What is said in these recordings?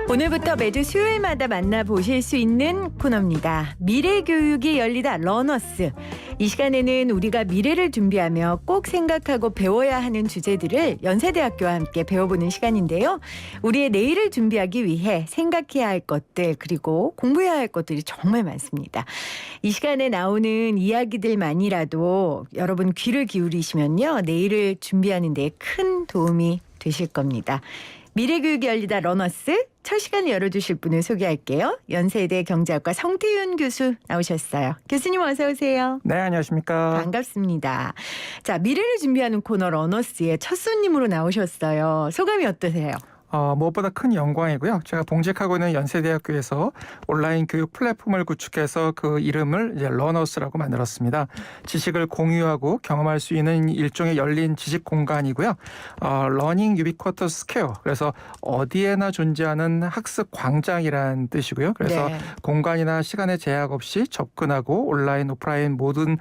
오늘부터 매주 수요일마다 만나보실 수 있는 코너입니다. 미래교육이 열리다 러너스. 이 시간에는 우리가 미래를 준비하며 꼭 생각하고 배워야 하는 주제들을 연세대학교와 함께 배워보는 시간인데요. 우리의 내일을 준비하기 위해 생각해야 할 것들 그리고 공부해야 할 것들이 정말 많습니다. 이 시간에 나오는 이야기들만이라도 여러분 귀를 기울이시면요. 내일을 준비하는 데 큰 도움이 되실 겁니다. 미래교육이 열리다 러너스 첫 시간을 열어주실 분을 소개할게요. 연세대 경제학과 성태윤 교수 나오셨어요. 교수님 어서 오세요. 네, 안녕하십니까. 반갑습니다. 자, 미래를 준비하는 코너 러너스의 첫 손님으로 나오셨어요. 소감이 어떠세요? 무엇보다 큰 영광이고요. 제가 봉직하고 있는 연세대학교에서 온라인 교육 플랫폼을 구축해서 그 이름을 이제 러너스라고 만들었습니다. 지식을 공유하고 경험할 수 있는 일종의 열린 지식 공간이고요. 러닝 유비쿼터 스퀘어. 그래서 어디에나 존재하는 학습 광장이라는 뜻이고요. 그래서 네. 공간이나 시간의 제약 없이 접근하고 온라인, 오프라인 모든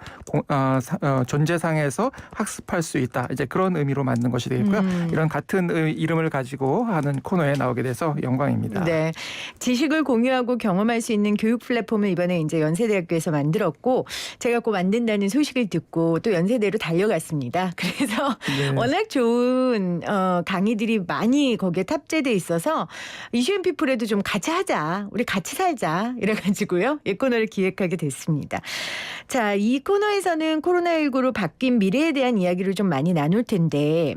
존재상에서 학습할 수 있다. 이제 그런 의미로 만든 것이 되겠고요. 이런 같은 이름을 가지고 하는 코너에 나오게 돼서 영광입니다. 네, 지식을 공유하고 경험할 수 있는 교육 플랫폼을 이번에 이제 연세대학교에서 만들었고 제가 꼭 만든다는 소식을 듣고 또 연세대로 달려갔습니다. 그래서 네. 워낙 좋은 강의들이 많이 거기에 탑재돼 있어서 이슈앤피플에도 좀 같이 하자, 우리 같이 살자 이래가지고요. 이 코너를 기획하게 됐습니다. 자, 이 코너에서는 코로나19로 바뀐 미래에 대한 이야기를 좀 많이 나눌 텐데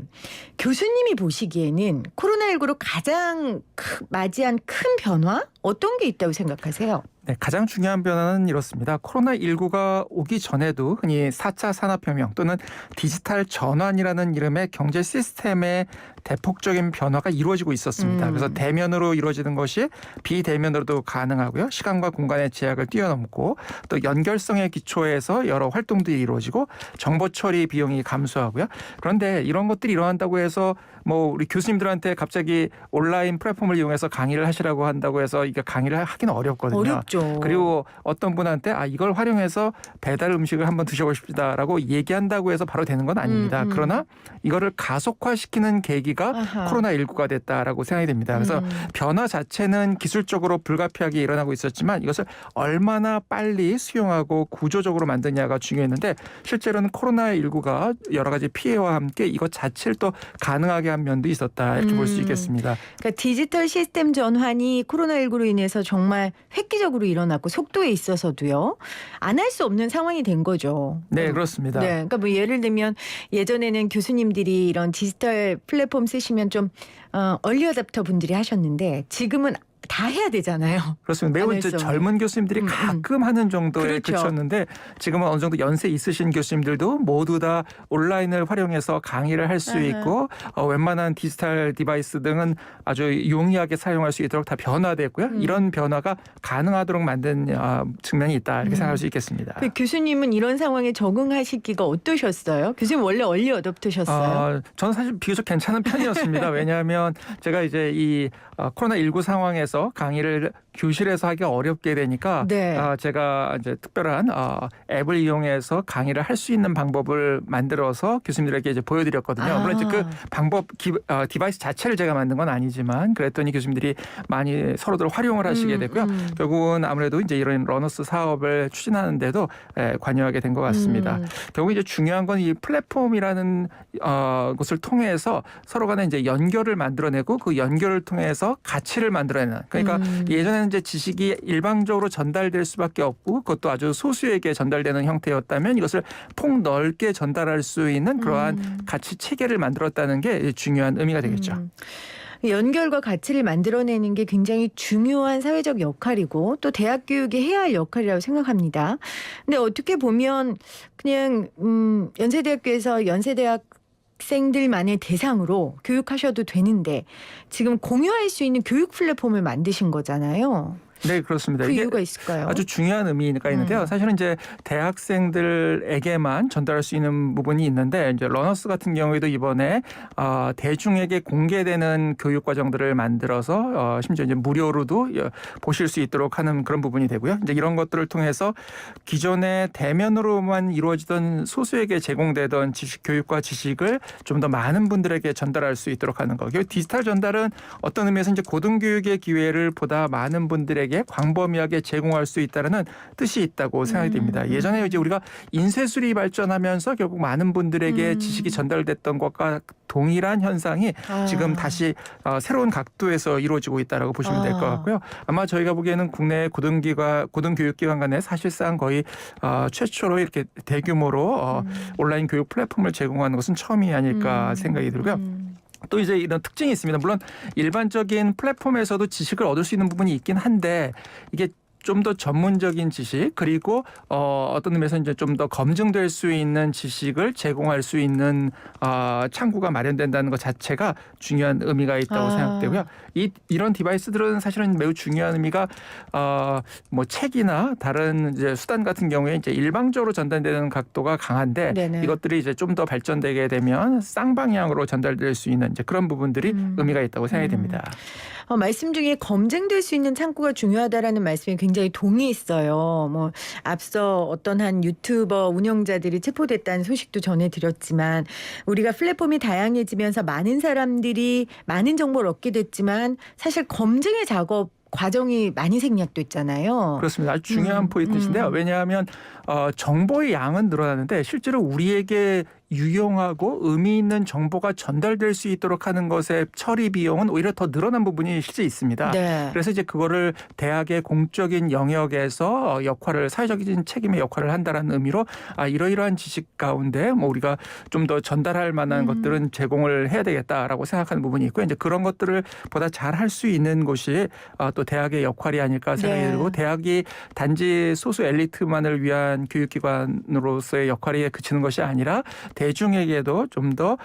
교수님이 보시기에는 코로나19로 가장 맞이한 큰 변화? 어떤 게 있다고 생각하세요? 네, 가장 중요한 변화는 이렇습니다. 코로나19가 오기 전에도 흔히 4차 산업혁명 또는 디지털 전환이라는 이름의 경제 시스템의 대폭적인 변화가 이루어지고 있었습니다. 그래서 대면으로 이루어지는 것이 비대면으로도 가능하고요. 시간과 공간의 제약을 뛰어넘고 또 연결성의 기초에서 여러 활동들이 이루어지고 정보 처리 비용이 감소하고요. 그런데 이런 것들이 일어난다고 해서 우리 교수님들한테 갑자기 온라인 플랫폼을 이용해서 강의를 하시라고 한다고 해서 이게 강의를 하기는 어렵거든요. 어렵죠. 그리고 어떤 분한테 이걸 활용해서 배달 음식을 한번 드셔보십시다라고 얘기한다고 해서 바로 되는 건 아닙니다. 그러나 이거를 가속화시키는 계기가 코로나19가 됐다라고 생각이 됩니다. 그래서 변화 자체는 기술적으로 불가피하게 일어나고 있었지만 이것을 얼마나 빨리 수용하고 구조적으로 만드냐가 중요했는데 실제로는 코로나19가 여러 가지 피해와 함께 이것 자체를 또 가능하게 한 면도 있었다 이렇게 볼 수 있겠습니다. 그러니까 디지털 시스템 전환이 코로나19로 인해서 정말 획기적으로 일어났고 속도에 있어서도요. 안 할 수 없는 상황이 된 거죠. 네, 그렇습니다. 네, 그러니까 예를 들면 예전에는 교수님들이 이런 디지털 플랫폼 쓰시면 좀 얼리 어답터 분들이 하셨는데 지금은 다 해야 되잖아요. 그렇습니다. 매우 이제 젊은 교수님들이 가끔 하는 정도에 그렇죠. 그쳤는데 지금은 어느 정도 연세 있으신 교수님들도 모두 다 온라인을 활용해서 강의를 할 수 있고 웬만한 디지털 디바이스 등은 아주 용이하게 사용할 수 있도록 다 변화됐고요. 이런 변화가 가능하도록 만든 측면이 있다 이렇게 생각할 수 있겠습니다. 그 교수님은 이런 상황에 적응하시기가 어떠셨어요? 교수님 원래 얼리 어답터셨어요? 저는 사실 비교적 괜찮은 편이었습니다. 왜냐하면 제가 이제 이 코로나19 상황에서 강의를 교실에서 하기 어렵게 되니까 네. 제가 이제 특별한 앱을 이용해서 강의를 할 수 있는 방법을 만들어서 교수님들에게 이제 보여드렸거든요. 물론 이제 그 방법 디바이스 자체를 제가 만든 건 아니지만 그랬더니 교수님들이 많이 서로들 활용을 하시게 됐고요. 결국은 아무래도 이제 이런 러너스 사업을 추진하는데도 관여하게 된 것 같습니다. 결국 이제 중요한 건 이 플랫폼이라는 것을 통해서 서로 간에 이제 연결을 만들어내고 그 연결을 통해서 가치를 만들어내는. 그러니까 예전에는 이제 지식이 일방적으로 전달될 수밖에 없고 그것도 아주 소수에게 전달되는 형태였다면 이것을 폭넓게 전달할 수 있는 그러한 가치 체계를 만들었다는 게 중요한 의미가 되겠죠. 연결과 가치를 만들어내는 게 굉장히 중요한 사회적 역할이고 또 대학 교육이 해야 할 역할이라고 생각합니다. 근데 어떻게 보면 그냥 연세대학교에서 연세대학 학생들만의 대상으로 교육하셔도 되는데 지금 공유할 수 있는 교육 플랫폼을 만드신 거잖아요. 네, 그렇습니다. 그 이게 이유가 있을까요? 아주 중요한 의미가 있는데요. 사실은 이제 대학생들에게만 전달할 수 있는 부분이 있는데 이제 러너스 같은 경우에도 이번에 대중에게 공개되는 교육 과정들을 만들어서 심지어 이제 무료로도 보실 수 있도록 하는 그런 부분이 되고요. 이제 이런 것들을 통해서 기존에 대면으로만 이루어지던 소수에게 제공되던 교육과 지식을 좀 더 많은 분들에게 전달할 수 있도록 하는 거. 디지털 전달은 어떤 의미에서 이제 고등교육의 기회를 보다 많은 분들에게 광범위하게 제공할 수 있다는 뜻이 있다고 생각이 됩니다. 예전에 이제 우리가 인쇄술이 발전하면서 결국 많은 분들에게 지식이 전달됐던 것과 동일한 현상이 지금 다시 새로운 각도에서 이루어지고 있다라고 보시면 될 것 같고요. 아마 저희가 보기에는 국내 고등교육기관 간에 사실상 거의 최초로 이렇게 대규모로 온라인 교육 플랫폼을 제공하는 것은 처음이 아닐까 생각이 들고요. 또 이제 이런 특징이 있습니다. 물론 일반적인 플랫폼에서도 지식을 얻을 수 있는 부분이 있긴 한데 이게 좀 더 전문적인 지식 그리고 어떤 의미에서 이제 좀 더 검증될 수 있는 지식을 제공할 수 있는 창구가 마련된다는 것 자체가 중요한 의미가 있다고 생각되고요. 이런 디바이스들은 사실은 매우 중요한 의미가 뭐 책이나 다른 이제 수단 같은 경우에 이제 일방적으로 전달되는 각도가 강한데 네네. 이것들이 이제 좀 더 발전되게 되면 쌍방향으로 전달될 수 있는 이제 그런 부분들이 의미가 있다고 생각이 됩니다. 말씀 중에 검증될 수 있는 창구가 중요하다라는 말씀이 굉장히 동의했어요. 뭐 앞서 어떤 한 유튜버 운영자들이 체포됐다는 소식도 전해드렸지만 우리가 플랫폼이 다양해지면서 많은 사람들이 많은 정보를 얻게 됐지만 사실 검증의 작업 과정이 많이 생략됐잖아요. 그렇습니다. 아주 중요한 포인트인데요. 왜냐하면 정보의 양은 늘어나는데 실제로 우리에게 유용하고 의미 있는 정보가 전달될 수 있도록 하는 것의 처리 비용은 오히려 더 늘어난 부분이 실제 있습니다. 네. 그래서 이제 그거를 대학의 공적인 영역에서 사회적인 책임의 역할을 한다라는 의미로 이러이러한 지식 가운데 뭐 우리가 좀 더 전달할 만한 것들은 제공을 해야 되겠다라고 생각하는 부분이 있고요. 이제 그런 것들을 보다 잘 할 수 있는 곳이 또 대학의 역할이 아닐까 생각이 들고 대학이 단지 소수 엘리트만을 위한 교육기관으로서의 역할에 그치는 것이 아니라 대중에게도 좀 더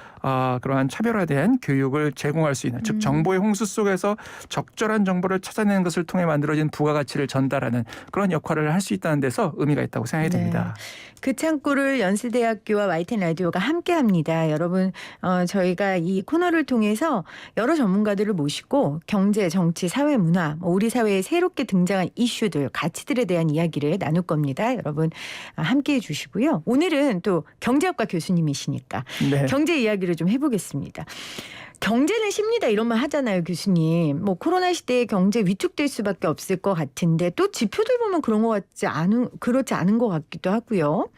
그러한 차별화된 교육을 제공할 수 있는 즉 정보의 홍수 속에서 적절한 정보를 찾아내는 것을 통해 만들어진 부가가치를 전달하는 그런 역할을 할 수 있다는 데서 의미가 있다고 생각이 됩니다. 그 창구를 연세대학교와 YTN 라디오가 함께합니다. 여러분 저희가 이 코너를 통해서 여러 전문가들을 모시고 경제, 정치, 사회, 문화 우리 사회에 새롭게 등장한 이슈들, 가치들에 대한 이야기를 나눌 겁니다. 여러분 함께해 주시고요. 오늘은 또 경제학과 교수님이시니까 네. 경제 이야기를 좀 해보겠습니다. 경제는 쉽니다 이런 말 하잖아요 교수님. 뭐 코로나 시대에 경제 위축될 수밖에 없을 것 같은데 또 지표들 보면 그렇지 않은 것 같기도 하고요.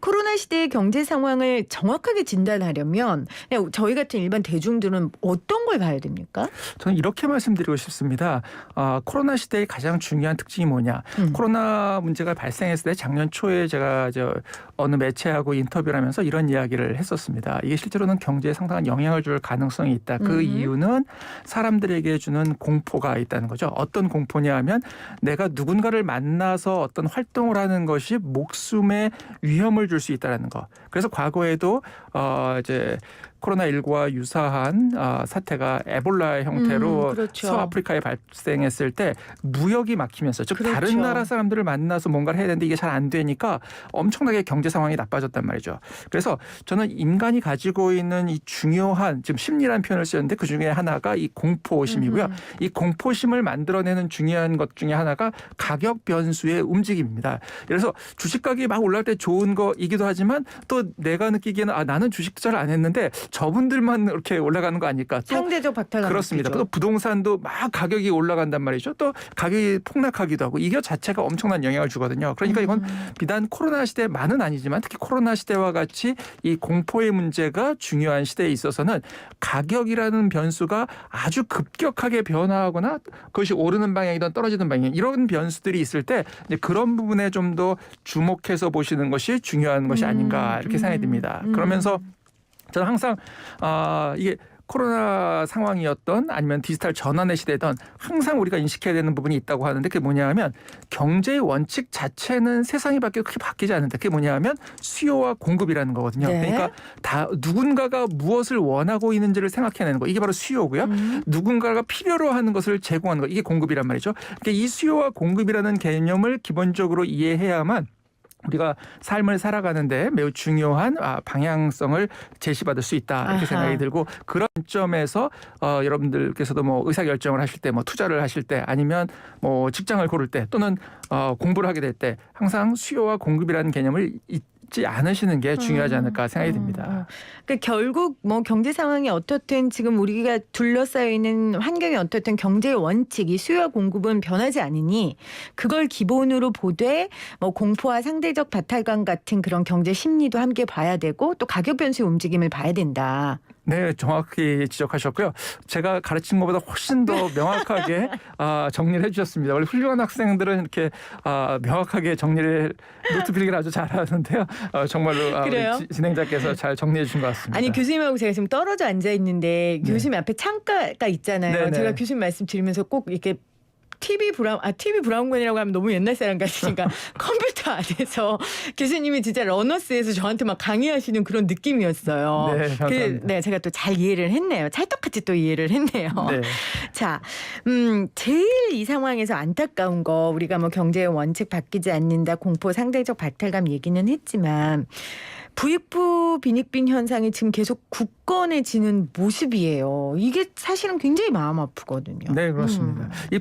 코로나 시대의 경제 상황을 정확하게 진단하려면 그냥 저희 같은 일반 대중들은 어떤 걸 봐야 됩니까? 저는 이렇게 말씀드리고 싶습니다. 코로나 시대의 가장 중요한 특징이 뭐냐. 코로나 문제가 발생했을 때 작년 초에 제가 어느 매체하고 인터뷰를 하면서 이런 이야기를 했었습니다. 이게 실제로는 경제에 상당한 영향을 줄 가능성이 있다. 그 이유는 사람들에게 주는 공포가 있다는 거죠. 어떤 공포냐 하면 내가 누군가를 만나서 어떤 활동을 하는 것이 목숨에 위험을 줄 수 있다는 거. 그래서 과거에도 이제 코로나19와 유사한 사태가 에볼라 형태로 그렇죠. 서아프리카에 발생했을 때 무역이 막히면서 즉 그렇죠. 다른 나라 사람들을 만나서 뭔가를 해야 되는데 이게 잘 안 되니까 엄청나게 경제 상황이 나빠졌단 말이죠. 그래서 저는 인간이 가지고 있는 이 중요한 지금 심리라는 표현을 쓰였는데 그중에 하나가 이 공포심이고요. 이 공포심을 만들어내는 중요한 것 중에 하나가 가격 변수의 움직임입니다. 그래서 주식 가격이 막 올라갈 때 좋은 거이기도 하지만 또 내가 느끼기에는 나는 주식 투자를 안 했는데 저분들만 이렇게 올라가는 거 아닐까. 또 상대적 박탈감. 그렇습니다. 또 부동산도 막 가격이 올라간단 말이죠. 또 가격이 폭락하기도 하고 이게 자체가 엄청난 영향을 주거든요. 그러니까 이건 비단 코로나 시대만은 아니지만 특히 코로나 시대와 같이 이 공포의 문제가 중요한 시대에 있어서는 가격이라는 변수가 아주 급격하게 변화하거나 그것이 오르는 방향이든 떨어지는 방향 이런 변수들이 있을 때 이제 그런 부분에 좀 더 주목해서 보시는 것이 중요한 것이 아닌가 이렇게 생각이 듭니다. 그러면서 저는 항상 이게 코로나 상황이었던 아니면 디지털 전환의 시대든 항상 우리가 인식해야 되는 부분이 있다고 하는데 그게 뭐냐하면 경제의 원칙 자체는 세상이 크게 바뀌지 않는다. 그게 뭐냐하면 수요와 공급이라는 거거든요. 네. 그러니까 다 누군가가 무엇을 원하고 있는지를 생각해내는 거. 이게 바로 수요고요. 누군가가 필요로 하는 것을 제공하는 거. 이게 공급이란 말이죠. 그러니까 이 수요와 공급이라는 개념을 기본적으로 이해해야만 우리가 삶을 살아가는데 매우 중요한 방향성을 제시받을 수 있다 이렇게 아하. 생각이 들고 그런 점에서 여러분들께서도 뭐 의사결정을 하실 때 뭐 투자를 하실 때 아니면 뭐 직장을 고를 때 또는 공부를 하게 될 때 항상 수요와 공급이라는 개념을 잊지 않으시는 게 중요하지 않을까 생각이 듭니다. 그러니까 결국 뭐 경제 상황이 어떻든 지금 우리가 둘러싸여 있는 환경이 어떻든 경제의 원칙, 이 수요와 공급은 변하지 않으니 그걸 기본으로 보되 뭐 공포와 상대적 박탈감 같은 그런 경제 심리도 함께 봐야 되고 또 가격 변수의 움직임을 봐야 된다. 네, 정확히 지적하셨고요. 제가 가르친 것보다 훨씬 더 명확하게 정리를 해주셨습니다. 원래 훌륭한 학생들은 이렇게 명확하게 정리를 노트 필기를 아주 잘하는데요. 정말로 그래요? 우리 진행자께서 잘 정리해 주신 것 같습니다. 아니 교수님하고 제가 지금 떨어져 앉아 있는데 네. 교수님 앞에 창가가 있잖아요. 네네. 제가 교수님 말씀 드리면서 꼭 이렇게 TV 브라운관이라고 하면 너무 옛날 사람 같으니까 컴퓨터 안에서 교수님이 진짜 러너스에서 저한테 막 강의하시는 그런 느낌이었어요. 네, 감사합니다. 네, 제가 또 잘 이해를 했네요. 찰떡같이 또 이해를 했네요. 네. 자, 제일 이 상황에서 안타까운 거 우리가 뭐 경제의 원칙 바뀌지 않는다, 공포, 상대적 박탈감 얘기는 했지만 부익부 빈익빈 현상이 지금 계속 굳건해지는 모습이에요. 이게 사실은 굉장히 마음 아프거든요. 네, 그렇습니다. 이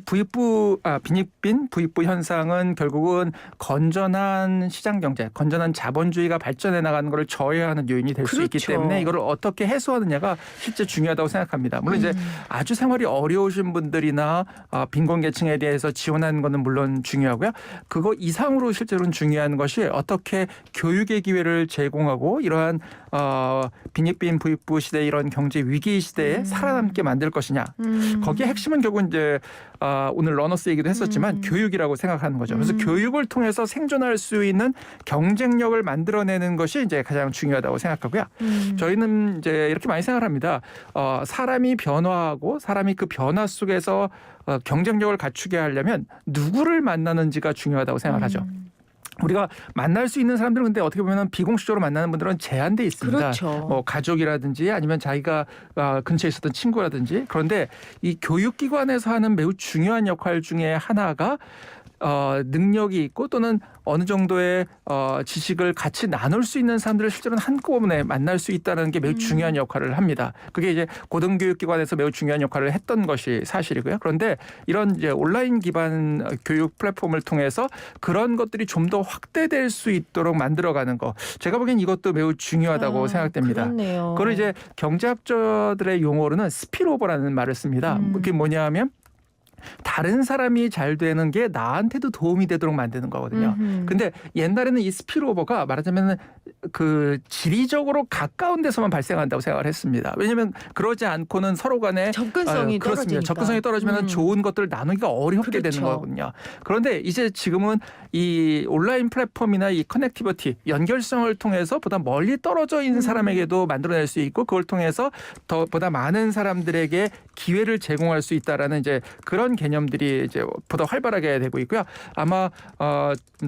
빈익빈 부익부 현상은 결국은 건전한 시장 경제, 건전한 자본주의가 발전해 나가는 것을 저해하는 요인이 될 수 있기 그렇죠. 때문에 이걸 어떻게 해소하느냐가 실제 중요하다고 생각합니다. 물론 이제 아주 생활이 어려우신 분들이나 빈곤계층에 대해서 지원하는 것은 물론 중요하고요. 그거 이상으로 실제로는 중요한 것이 어떻게 교육의 기회를 제공하고 이러한 빈익빈 부익부 시대 이런 경제 위기 시대에 살아남게 만들 것이냐. 거기에 핵심은 결국 이제 오늘 러너스 얘기도 했었지만 교육이라고 생각하는 거죠. 그래서 교육을 통해서 생존할 수 있는 경쟁력을 만들어내는 것이 이제 가장 중요하다고 생각하고요. 저희는 이제 이렇게 많이 생각합니다. 사람이 변화하고 사람이 그 변화 속에서 경쟁력을 갖추게 하려면 누구를 만나는지가 중요하다고 생각하죠. 우리가 만날 수 있는 사람들은 근데 어떻게 보면 비공식적으로 만나는 분들은 제한돼 있습니다. 그렇죠. 뭐 가족이라든지 아니면 자기가 근처에 있었던 친구라든지 그런데 이 교육기관에서 하는 매우 중요한 역할 중에 하나가 능력이 있고 또는 어느 정도의 지식을 같이 나눌 수 있는 사람들을 실제로는 한꺼번에 만날 수 있다는 게 매우 중요한 역할을 합니다. 그게 이제 고등교육기관에서 매우 중요한 역할을 했던 것이 사실이고요. 그런데 이런 이제 온라인 기반 교육 플랫폼을 통해서 그런 것들이 좀 더 확대될 수 있도록 만들어가는 거. 제가 보기엔 이것도 매우 중요하다고 생각됩니다. 그렇네요. 그걸 이제 경제학자들의 용어로는 스피로버라는 말을 씁니다. 그게 뭐냐하면 다른 사람이 잘 되는 게 나한테도 도움이 되도록 만드는 거거든요. 근데 옛날에는 이 스피로버가 말하자면 그 지리적으로 가까운 데서만 발생한다고 생각을 했습니다. 왜냐하면 그러지 않고는 서로 간에 접근성이 그렇습니다. 떨어지니까. 접근성이 떨어지면 좋은 것들을 나누기가 어렵게 그렇죠. 되는 거거든요. 그런데 이제 지금은 이 온라인 플랫폼이나 이 커넥티비티 연결성을 통해서 보다 멀리 떨어져 있는 사람에게도 만들어낼 수 있고 그걸 통해서 보다 많은 사람들에게 기회를 제공할 수 있다라는 이제 그런 개념들이 이제 보다 활발하게 되고 있고요. 아마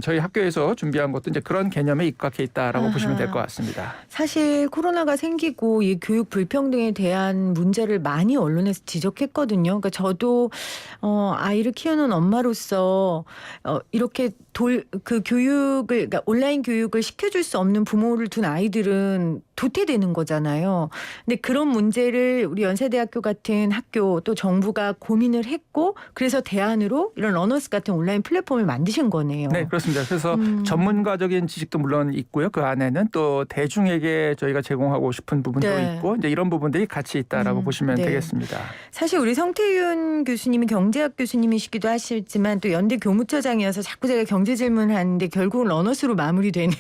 저희 학교에서 준비한 것도 이제 그런 개념에 입각해 있다라고 보시면 될 것 같습니다. 사실 코로나가 생기고 이 교육 불평등에 대한 문제를 많이 언론에서 지적했거든요. 그러니까 저도 아이를 키우는 엄마로서 이렇게 그 교육을 그러니까 온라인 교육을 시켜줄 수 없는 부모를 둔 아이들은 도태되는 거잖아요. 근데 그런 문제를 우리 연세대학교 같은 학교 또 정부가 고민을 했고 그래서 대안으로 이런 러너스 같은 온라인 플랫폼을 만드신 거네요. 네, 그렇습니다. 그래서 전문가적인 지식도 물론 있고요. 그 안에는 또 대중에게 저희가 제공하고 싶은 부분도 네. 있고 이제 이런 부분들이 같이 있다라고 보시면 네. 되겠습니다. 사실 우리 성태윤 교수님이 경제학 교수님이시기도 하시지만 또 연대 교무처장이어서 자꾸 제가 경제 질문하는데 결국은 러너스로 마무리되는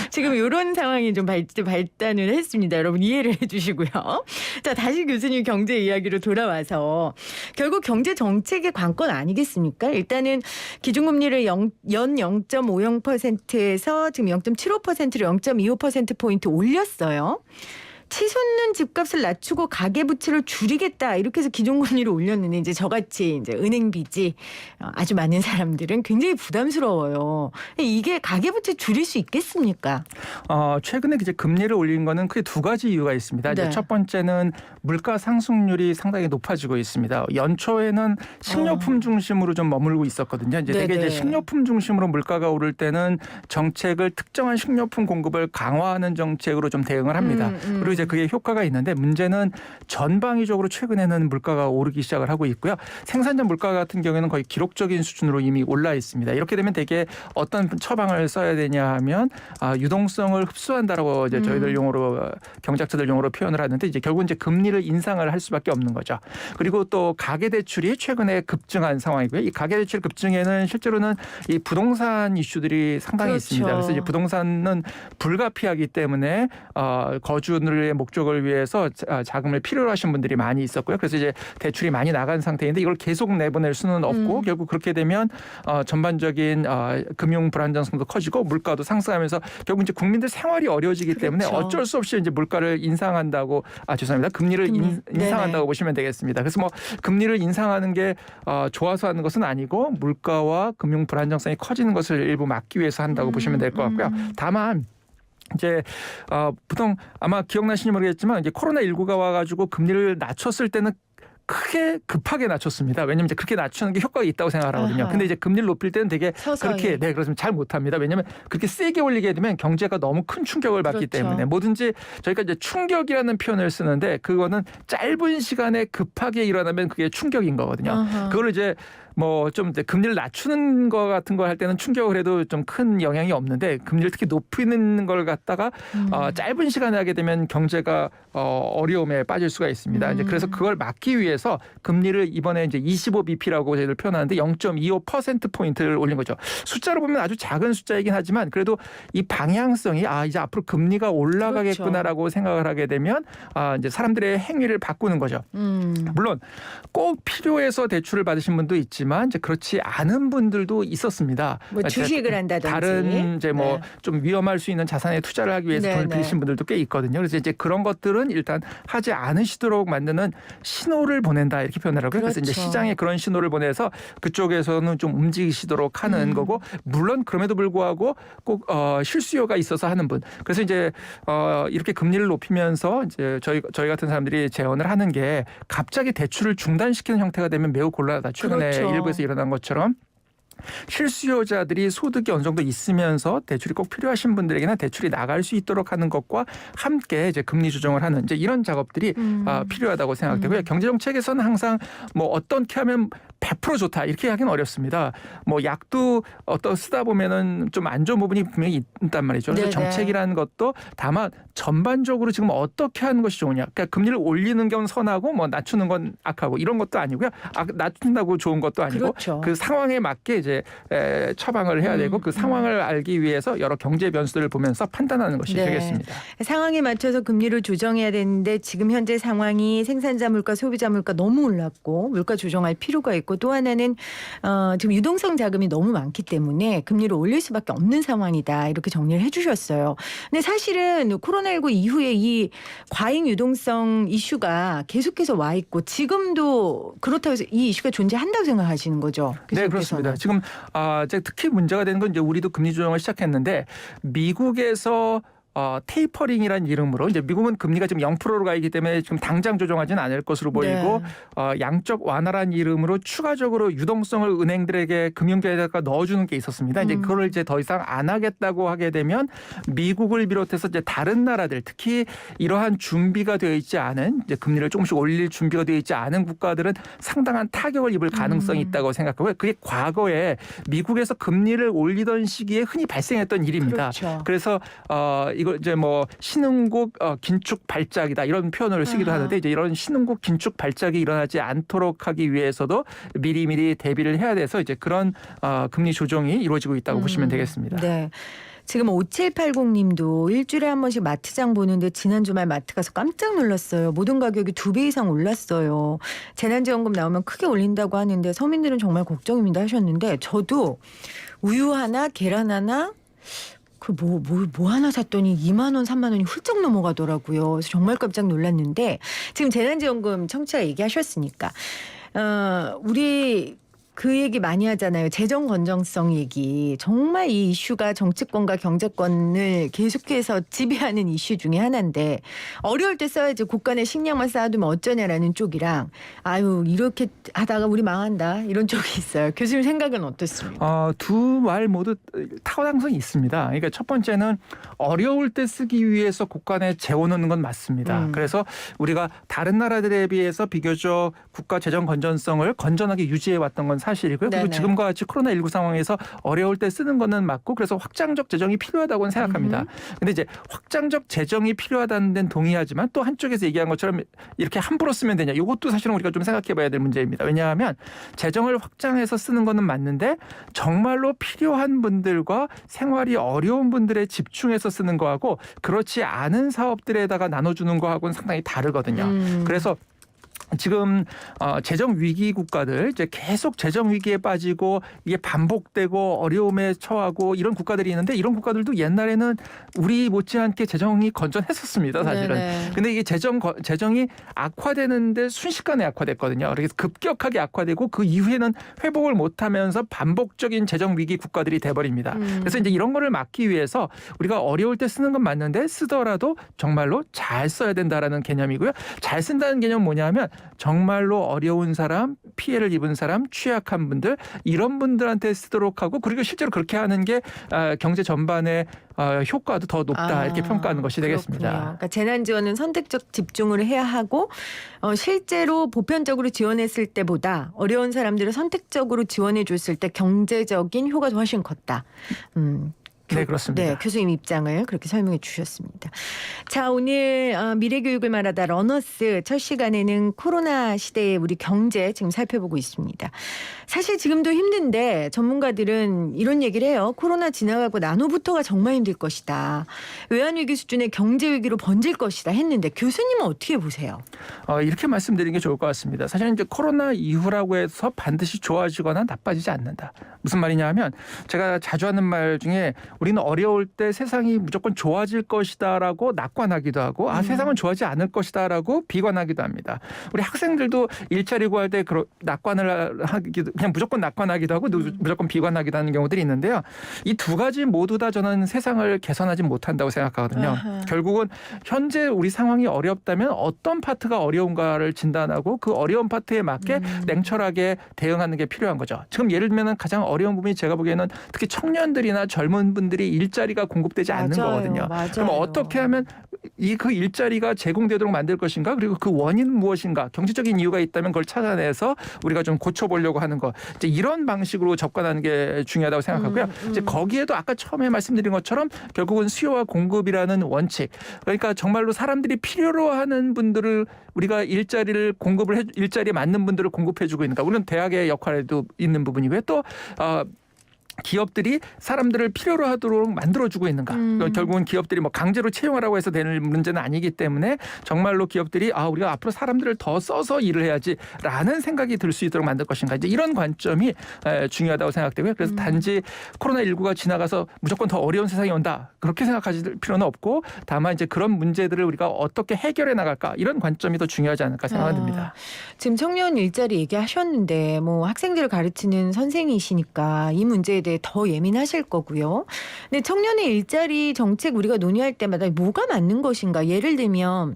지금 이런 상황이 좀 발단을 했습니다. 여러분 이해를 해주시고요. 자, 다시 교수님 경제 이야기로 돌아와서 결국 경제 정책의 관건 아니겠습니까? 일단은 기준금리를 연 0.50%에서 지금 0.75%로 0.25%포인트 올렸어요. 치솟는 집값을 낮추고 가계부채를 줄이겠다 이렇게 해서 기존금리를 올렸는데 이제 저같이 이제 은행 빚이 아주 많은 사람들은 굉장히 부담스러워요. 이게 가계부채 줄일 수 있겠습니까? 최근에 이제 금리를 올린 거는 크게 두 가지 이유가 있습니다. 네. 이제 첫 번째는 물가 상승률이 상당히 높아지고 있습니다. 연초에는 식료품 중심으로 좀 머물고 있었거든요. 이제 되게 이제 식료품 중심으로 물가가 오를 때는 정책을 특정한 식료품 공급을 강화하는 정책으로 좀 대응을 합니다. 그리고 이제 그게 효과가 있는데 문제는 전방위적으로 최근에는 물가가 오르기 시작을 하고 있고요. 생산자 물가 같은 경우에는 거의 기록적인 수준으로 이미 올라 있습니다. 이렇게 되면 되게 어떤 처방을 써야 되냐 하면 유동성을 흡수한다라고 이제 저희들 용어로 경제학자들 용어로 표현을 하는데 이제 결국 이제 금리를 인상을 할 수밖에 없는 거죠. 그리고 또 가계 대출이 최근에 급증한 상황이고요. 이 가계 대출 급증에는 실제로는 이 부동산 이슈들이 상당히 있습니다. 그래서 이제 부동산은 불가피하기 때문에 거주의 목적을 위해서 자금을 필요로 하신 분들이 많이 있었고요. 그래서 이제 대출이 많이 나간 상태인데 이걸 계속 내보낼 수는 없고 결국 그렇게 되면 전반적인 금융 불안정성도 커지고 물가도 상승하면서 결국 이제 국민들 생활이 어려워지기 때문에 어쩔 수 없이 이제 물가를 인상한다고 죄송합니다. 금리를 인상한다고 보시면 되겠습니다. 그래서 뭐 금리를 인상하는 게 좋아서 하는 것은 아니고 물가와 금융 불안정성이 커지는 것을 일부 막기 위해서 한다고 보시면 될 것 같고요. 다만 이제 보통 아마 기억나시는지 모르겠지만 이제 코로나19가 와가지고 금리를 낮췄을 때는 크게 급하게 낮췄습니다. 왜냐하면 이제 그렇게 낮추는 게 효과가 있다고 생각을 하거든요. 근데 이제 금리를 높일 때는 되게 그렇게 그렇지만 잘 못합니다. 왜냐하면 그렇게 세게 올리게 되면 경제가 너무 큰 충격을 받기 때문에 뭐든지 저희가 이제 충격이라는 표현을 쓰는데 그거는 짧은 시간에 급하게 일어나면 그게 충격인 거거든요. 그걸 이제 뭐 좀 금리를 낮추는 거 같은 거 할 때는 충격을 해도 좀 큰 영향이 없는데 금리를 특히 높이는 걸 갖다가 짧은 시간에 하게 되면 경제가 어려움에 빠질 수가 있습니다. 이제 그래서 그걸 막기 위해서 금리를 이번에 이제 25bp라고 저희들 표현하는데 0.25%포인트를 올린 거죠. 숫자로 보면 아주 작은 숫자이긴 하지만 그래도 이 방향성이 이제 앞으로 금리가 올라가겠구나라고 생각을 하게 되면 이제 사람들의 행위를 바꾸는 거죠. 물론 꼭 필요해서 대출을 받으신 분도 있지만 이제 그렇지 않은 분들도 있었습니다. 뭐 주식을 한다든지 다른 이제 뭐 좀 위험할 수 있는 자산에 투자를 하기 위해서 돈을 빌리신 분들도 꽤 있거든요. 그래서 이제 그런 것들은 일단 하지 않으시도록 만드는 신호를 보낸다 이렇게 표현을 하고요. 그래서 이제 시장에 그런 신호를 보내서 그쪽에서는 좀 움직이시도록 하는 거고 물론 그럼에도 불구하고 꼭 실수요가 있어서 하는 분. 그래서 이제 이렇게 금리를 높이면서 이제 저희 같은 사람들이 제언을 하는 게 갑자기 대출을 중단시키는 형태가 되면 매우 곤란하다. 최근에 일부에서 일어난 것처럼 실수요자들이 소득이 어느 정도 있으면서 대출이 꼭 필요하신 분들에게는 대출이 나갈 수 있도록 하는 것과 함께 이제 금리 조정을 하는 이제 이런 작업들이 필요하다고 생각되고요. 경제정책에서는 항상 뭐 어떻게 하면 100% 좋다 이렇게 하기는 어렵습니다. 뭐 약도 쓰다 보면은 좀 안 좋은 부분이 분명히 있단 말이죠. 그래서 정책이라는 것도 다만 전반적으로 지금 어떻게 하는 것이 좋으냐. 그러니까 금리를 올리는 건 선하고 뭐 낮추는 건 악하고 이런 것도 아니고요. 낮춘다고 좋은 것도 아니고 그 상황에 맞게 이제 처방을 해야 되고 그 상황을 알기 위해서 여러 경제 변수들을 보면서 판단하는 것이 되겠습니다. 상황에 맞춰서 금리를 조정해야 되는데 지금 현재 상황이 생산자 물가, 소비자 물가 너무 올랐고 물가 조정할 필요가 있고 또 하나는 지금 유동성 자금이 너무 많기 때문에 금리를 올릴 수밖에 없는 상황이다. 이렇게 정리를 해 주셨어요. 근데 사실은 코로나19 이후에 이 과잉 유동성 이슈가 계속해서 와 있고 지금도 그렇다고 해서 이 이슈가 존재한다고 생각하시는 거죠? 네, 그렇습니다. 지금 특히 문제가 되는 건 이제 우리도 금리 조정을 시작했는데 미국에서 테이퍼링이라는 이름으로 이제 미국은 금리가 지금 0%로 가 있기 때문에 지금 당장 조정하지는 않을 것으로 보이고 양적 완화라는 이름으로 추가적으로 유동성을 은행들에게 금융계에다가 넣어주는 게 있었습니다. 이제 그걸 이제 더 이상 안 하겠다고 하게 되면 미국을 비롯해서 이제 다른 나라들 특히 이러한 준비가 되어 있지 않은 이제 금리를 조금씩 올릴 준비가 되어 있지 않은 국가들은 상당한 타격을 입을 가능성이 있다고 생각하고요. 그게 과거에 미국에서 금리를 올리던 시기에 흔히 발생했던 일입니다. 그래서 이걸 이제 뭐 신흥국 긴축 발작이다 이런 표현을 쓰기도 하는데 이제 이런 신흥국 긴축 발작이 일어나지 않도록 하기 위해서도 미리미리 대비를 해야 돼서 이제 그런 금리 조정이 이루어지고 있다고 보시면 되겠습니다. 네. 지금 5780님도 일주일에 한 번씩 마트장 보는데 지난 주말 마트 가서 깜짝 놀랐어요. 모든 가격이 2배 이상 올랐어요. 재난지원금 나오면 크게 올린다고 하는데 서민들은 정말 걱정입니다 하셨는데 저도 우유 하나 계란 하나 뭐 하나 샀더니 2만 원, 3만 원이 훌쩍 넘어가더라고요. 그래서 정말 깜짝 놀랐는데 지금 재난지원금 청취자 얘기하셨으니까 우리 그 얘기 많이 하잖아요. 재정 건전성 얘기. 정말 이 이슈가 정치권과 경제권을 계속해서 지배하는 이슈 중에 하나인데 어려울 때 써야지 곳간에 식량만 쌓아두면 어쩌냐라는 쪽이랑 아유 이렇게 하다가 우리 망한다 이런 쪽이 있어요. 교수님 생각은 어떻습니까? 두 말 모두 타당성이 있습니다. 그러니까 첫 번째는 어려울 때 쓰기 위해서 곳간에 재워놓는 건 맞습니다. 그래서 우리가 다른 나라들에 비해서 비교적 국가 재정 건전성을 건전하게 유지해왔던 건 사실이고요. 그리고 네네. 지금과 같이 코로나19 상황에서 어려울 때 쓰는 거는 맞고 그래서 확장적 재정이 필요하다고는 생각합니다. 근데 이제 확장적 재정이 필요하다는 데는 동의하지만 또 한쪽에서 얘기한 것처럼 이렇게 함부로 쓰면 되냐. 이것도 사실은 우리가 좀 생각해 봐야 될 문제입니다. 왜냐하면 재정을 확장해서 쓰는 거는 맞는데 정말로 필요한 분들과 생활이 어려운 분들에 집중해서 쓰는 거하고 그렇지 않은 사업들에다가 나눠주는 거하고는 상당히 다르거든요. 그래서 지금 재정 위기 국가들 이제 계속 재정 위기에 빠지고 이게 반복되고 어려움에 처하고 이런 국가들이 있는데 이런 국가들도 옛날에는 우리 못지않게 재정이 건전했었습니다, 사실은. 네네. 근데 이게 재정이 악화되는데 순식간에 악화됐거든요. 그래서 급격하게 악화되고 그 이후에는 회복을 못하면서 반복적인 재정 위기 국가들이 돼버립니다. 그래서 이제 이런 거를 막기 위해서 우리가 어려울 때 쓰는 건 맞는데 쓰더라도 정말로 잘 써야 된다라는 개념이고요. 잘 쓴다는 개념은 뭐냐면 정말로 어려운 사람, 피해를 입은 사람, 취약한 분들 이런 분들한테 쓰도록 하고 그리고 실제로 그렇게 하는 게 경제 전반의 효과도 더 높다 이렇게 평가하는 것이 되겠습니다. 그렇군요. 그러니까 재난지원은 선택적 집중을 해야 하고 실제로 보편적으로 지원했을 때보다 어려운 사람들을 선택적으로 지원해 줬을 때 경제적인 효과가 훨씬 컸다. 네, 그렇습니다. 네, 교수님 입장을 그렇게 설명해 주셨습니다. 자, 오늘 미래교육을 말하다 러너스 첫 시간에는 코로나 시대의 우리 경제 지금 살펴보고 있습니다. 사실 지금도 힘든데 전문가들은 이런 얘기를 해요. 코로나 지나가고 난 후부터가 정말 힘들 것이다. 외환위기 수준의 경제위기로 번질 것이다 했는데 교수님은 어떻게 보세요? 이렇게 말씀드리는 게 좋을 것 같습니다. 사실은 이제 코로나 이후라고 해서 반드시 좋아지거나 나빠지지 않는다. 무슨 말이냐 하면 제가 자주 하는 말 중에 우리는 어려울 때 세상이 무조건 좋아질 것이다라고 낙관하기도 하고 세상은 좋아지지 않을 것이다라고 비관하기도 합니다. 우리 학생들도 일자리 구할 때 낙관을 하기도 그냥 무조건 낙관하기도 하고 무조건 비관하기도 하는 경우들이 있는데요. 이 두 가지 모두 다 저는 세상을 개선하지 못한다고 생각하거든요. 결국은 현재 우리 상황이 어렵다면 어떤 파트가 어려운가를 진단하고 그 어려운 파트에 맞게 냉철하게 대응하는 게 필요한 거죠. 지금 예를 들면 가장 어려운 부분이 제가 보기에는 특히 청년들이나 젊은 분들이 일자리가 공급되지 않는 거거든요. 맞아요. 그럼 어떻게 하면 그 일자리가 제공되도록 만들 것인가 그리고 그 원인은 무엇인가 경제적인 이유가 있다면 그걸 찾아내서 우리가 좀 고쳐보려고 하는 거 이제 이런 방식으로 접근하는 게 중요하다고 생각하고요. 이제 거기에도 아까 처음에 말씀드린 것처럼 결국은 수요와 공급이라는 원칙 그러니까 정말로 사람들이 필요로 하는 분들을 우리가 일자리에 맞는 분들을 공급해주고 있는가 우리는 대학의 역할에도 있는 부분이고요. 또 기업들이 사람들을 필요로 하도록 만들어주고 있는가. 결국은 기업들이 뭐 강제로 채용하라고 해서 되는 문제는 아니기 때문에 정말로 기업들이 우리가 앞으로 사람들을 더 써서 일을 해야지라는 생각이 들 수 있도록 만들 것인가. 이제 이런 관점이 중요하다고 생각되고요. 그래서 단지 코로나19가 지나가서 무조건 더 어려운 세상이 온다. 그렇게 생각하실 필요는 없고 다만 이제 그런 문제들을 우리가 어떻게 해결해 나갈까. 이런 관점이 더 중요하지 않을까 생각이 듭니다. 지금 청년 일자리 얘기하셨는데 뭐 학생들을 가르치는 선생이시니까 이 문제에 대해 더 예민하실 거고요. 근데 청년의 일자리 정책 우리가 논의할 때마다 뭐가 맞는 것인가? 예를 들면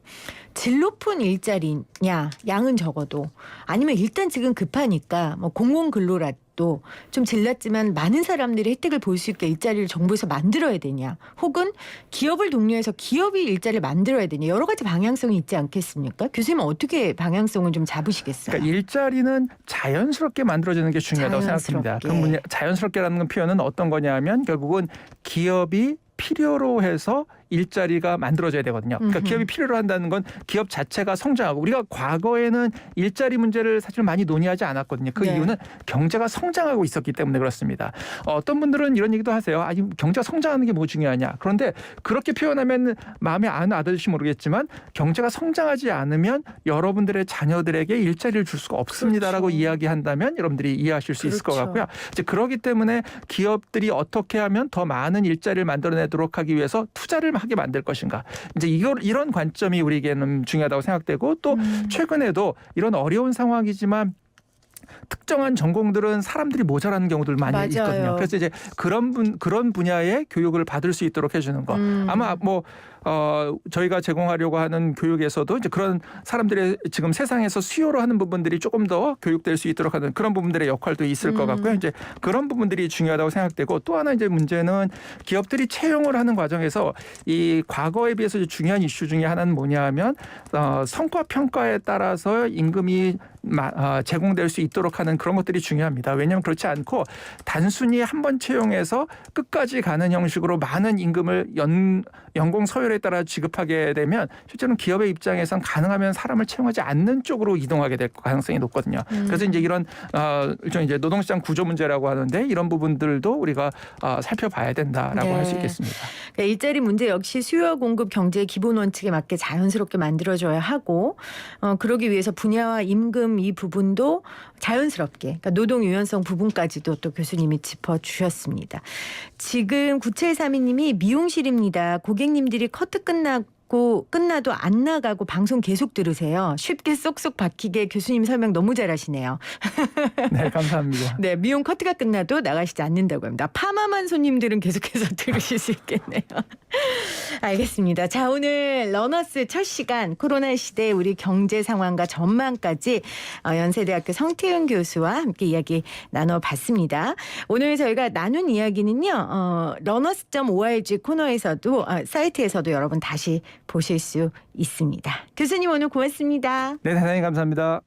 질 높은 일자리냐, 양은 적어도 아니면 일단 지금 급하니까 뭐 공공근로라도 좀 질났지만 많은 사람들이 혜택을 볼 수 있게 일자리를 정부에서 만들어야 되냐, 혹은 기업을 독려해서 기업이 일자리를 만들어야 되냐 여러 가지 방향성이 있지 않겠습니까? 교수님은 어떻게 방향성을 좀 잡으시겠어요? 그러니까 일자리는 자연스럽게 만들어지는 게 중요하다고 생각합니다. 자연스럽게라는 표현은 어떤 거냐 하면 결국은 기업이 필요로 해서 일자리가 만들어져야 되거든요. 그러니까 기업이 필요로 한다는 건 기업 자체가 성장하고 우리가 과거에는 일자리 문제를 사실 많이 논의하지 않았거든요. 그 네. 이유는 경제가 성장하고 있었기 때문에 그렇습니다. 어떤 분들은 이런 얘기도 하세요. 아니 경제가 성장하는 게 뭐 중요하냐. 그런데 그렇게 표현하면 마음에 안 와닿을지 모르겠지만 경제가 성장하지 않으면 여러분들의 자녀들에게 일자리를 줄 수가 없습니다라고 그렇죠. 이야기한다면 여러분들이 이해하실 수 있을 것 그렇죠. 같고요. 이제 그러기 때문에 기업들이 어떻게 하면 더 많은 일자리를 만들어내도록 하기 위해서 투자를 하게 만들 것인가. 이제 이런 관점이 우리에게는 중요하다고 생각되고 또 최근에도 이런 어려운 상황이지만 특정한 전공들은 사람들이 모자라는 경우들 많이 맞아요. 있거든요. 그래서 이제 그런 분야의 교육을 받을 수 있도록 해주는 거. 아마 뭐 저희가 제공하려고 하는 교육에서도 이제 그런 사람들의 지금 세상에서 수요로 하는 부분들이 조금 더 교육될 수 있도록 하는 그런 부분들의 역할도 있을 것 같고요. 이제 그런 부분들이 중요하다고 생각되고 또 하나 이제 문제는 기업들이 채용을 하는 과정에서 이 과거에 비해서 중요한 이슈 중에 하나는 뭐냐 하면 성과 평가에 따라서 임금이 제공될 수 있도록 하는 그런 것들이 중요합니다. 왜냐하면 그렇지 않고 단순히 한 번 채용해서 끝까지 가는 형식으로 많은 임금을 연공 서열에 따라 지급하게 되면 실제로는 기업의 입장에선 가능하면 사람을 채용하지 않는 쪽으로 이동하게 될 가능성이 높거든요. 그래서 이제 이런 일종의 이제 노동시장 구조 문제라고 하는데 이런 부분들도 우리가 살펴봐야 된다라고 네. 할 수 있겠습니다. 그러니까 일자리 문제 역시 수요와 공급 경제의 기본 원칙에 맞게 자연스럽게 만들어져야 하고 그러기 위해서 분야와 임금 이 부분도 자연스럽게 그러니까 노동 유연성 부분까지도 또 교수님이 짚어주셨습니다. 지금 9732님이 미용실입니다. 고객님들이 커트 끝나도 안 나가고 방송 계속 들으세요. 쉽게 쏙쏙 박히게 교수님 설명 너무 잘하시네요. 네, 감사합니다. 네, 미용 커트가 끝나도 나가시지 않는다고 합니다. 파마만 손님들은 계속해서 들으실 수 있겠네요. 알겠습니다. 자, 오늘 러너스 첫 시간 코로나 시대 우리 경제 상황과 전망까지 연세대학교 성태윤 교수와 함께 이야기 나눠봤습니다. 오늘 저희가 나눈 이야기는요. 러너스.org 코너에서도 사이트에서도 여러분 다시 보실 수 있습니다. 교수님 오늘 고맙습니다. 네, 대단히 감사합니다.